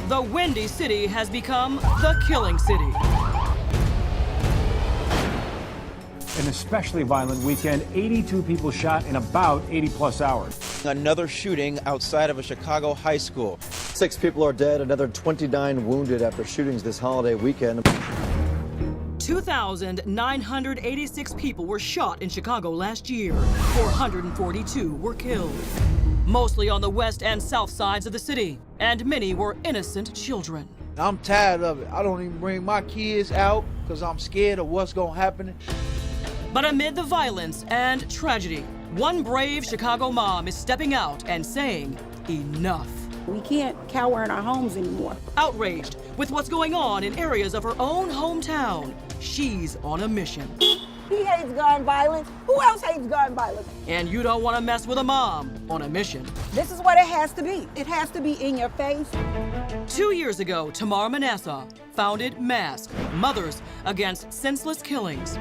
The Windy City has become the killing city. An especially violent weekend, 82 people shot in about 80-plus hours. Another shooting outside of a Chicago high school. 6 people are dead, another 29 wounded after shootings this holiday weekend. 2,986 people were shot in Chicago last year. 442 were killed, mostly on the west and south sides of the city, and many were innocent children. I'm tired of it. I don't even bring my kids out because I'm scared of what's going to happen. But amid the violence and tragedy, one brave Chicago mom is stepping out and saying enough. We can't cower in our homes anymore. Outraged with what's going on in areas of her own hometown, she's on a mission. He hates gun violence. Who else hates gun violence? And you don't want to mess with a mom on a mission. This is what it has to be. It has to be in your face. 2 years ago, Tamar Manasseh founded MASK, Mothers Against Senseless Killings,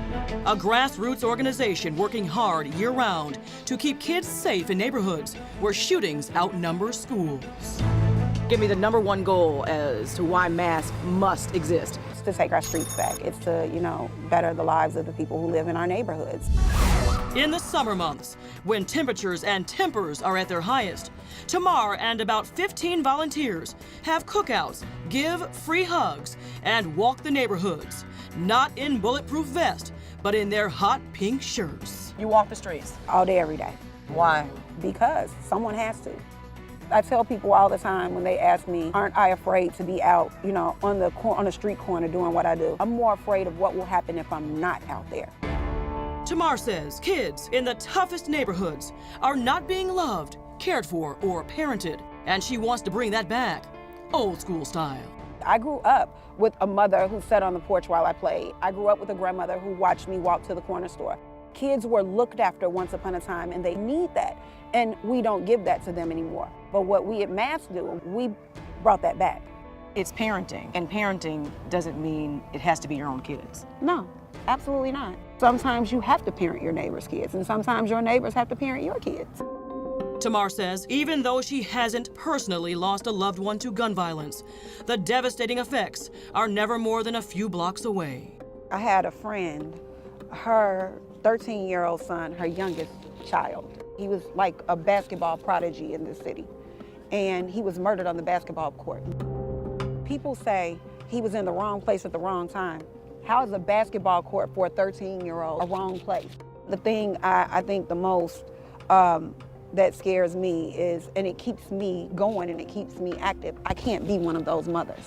a grassroots organization working hard year-round to keep kids safe in neighborhoods where shootings outnumber schools. Give me the #1 goal as to why MASK must exist. It's to take our streets back. It's to, better the lives of the people who live in our neighborhoods. In the summer months, when temperatures and tempers are at their highest, Tamar and about 15 volunteers have cookouts, give free hugs, and walk the neighborhoods, not in bulletproof vests, but in their hot pink shirts. You walk the streets? All day, every day. Why? Because someone has to. I tell people all the time when they ask me, aren't I afraid to be out, on the street corner doing what I do? I'm more afraid of what will happen if I'm not out there. Tamar says kids in the toughest neighborhoods are not being loved, cared for, or parented, and she wants to bring that back, old school style. I grew up with a mother who sat on the porch while I played. I grew up with a grandmother who watched me walk to the corner store. Kids were looked after once upon a time, and they need that, and we don't give that to them anymore. But what we at MASK do, we brought that back. It's parenting, and parenting doesn't mean it has to be your own kids. No, absolutely not. Sometimes you have to parent your neighbor's kids, and sometimes your neighbors have to parent your kids. Tamar says even though she hasn't personally lost a loved one to gun violence, the devastating effects are never more than a few blocks away. I had a friend, her 13-year-old son, her youngest child. He was like a basketball prodigy in the city, and he was murdered on the basketball court. People say he was in the wrong place at the wrong time. How is a basketball court for a 13-year-old a wrong place? The thing I think the most that scares me is, and it keeps me going and it keeps me active, I can't be one of those mothers.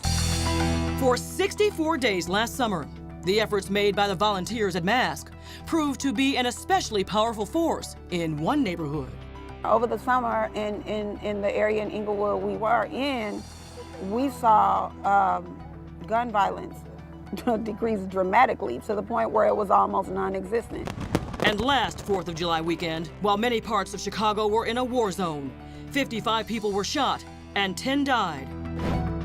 For 64 days last summer, the efforts made by the volunteers at MASK proved to be an especially powerful force in one neighborhood. Over the summer in the area in Inglewood we were in, we saw gun violence decrease dramatically to the point where it was almost non-existent. And last 4th of July weekend, while many parts of Chicago were in a war zone, 55 people were shot and 10 died.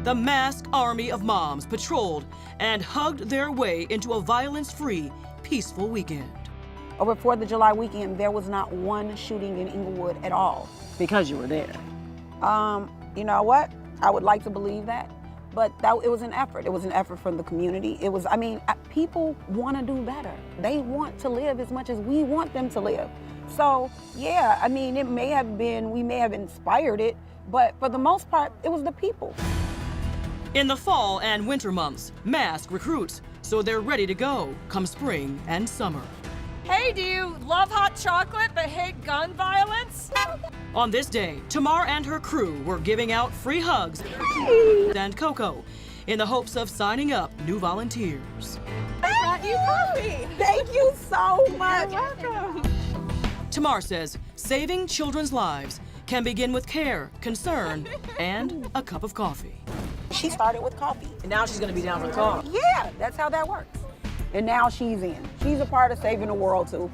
The MASK army of moms patrolled and hugged their way into a violence-free, peaceful weekend. Over 4th of July weekend, there was not one shooting in Inglewood at all. Because you were there. You know what? I would like to believe that, but it was an effort. It was an effort from the community. People want to do better. They want to live as much as we want them to live. So, yeah, it may have been, we may have inspired it, but for the most part, it was the people. In the fall and winter months, MASK recruits, so they're ready to go come spring and summer. Hey, do you love hot chocolate but hate gun violence? On this day, Tamar and her crew were giving out free hugs and cocoa in the hopes of signing up new volunteers. I brought you coffee. Thank you so much. You're welcome. Tamar says saving children's lives can begin with care, concern, and a cup of coffee. She started with coffee. And now she's going to be down for the call. Yeah, that's how that works. And now she's in. She's a part of saving the world, too.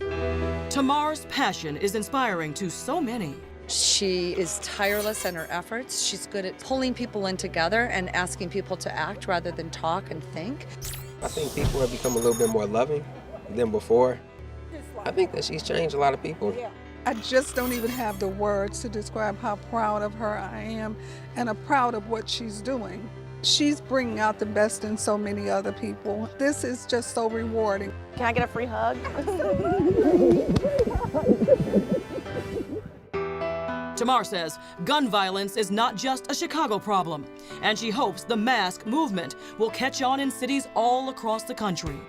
Tamar's passion is inspiring to so many. She is tireless in her efforts. She's good at pulling people in together and asking people to act rather than talk and think. I think people have become a little bit more loving than before. I think that she's changed a lot of people. I just don't even have the words to describe how proud of her I am and proud of what she's doing. She's bringing out the best in so many other people. This is just so rewarding. Can I get a free hug? Tamar says gun violence is not just a Chicago problem, and she hopes the mask movement will catch on in cities all across the country.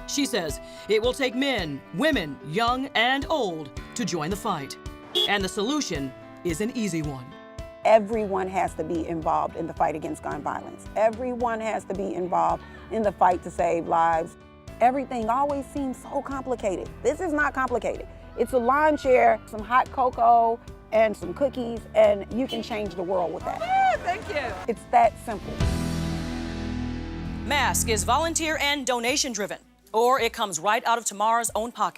She says it will take men, women, young and old to join the fight. And the solution is an easy one. Everyone has to be involved in the fight against gun violence. Everyone has to be involved in the fight to save lives. Everything always seems so complicated. This is not complicated. It's a lawn chair, some hot cocoa, and some cookies, and you can change the world with that. Thank you. It's that simple. Mask is volunteer and donation driven, or it comes right out of Tamar's own pocket.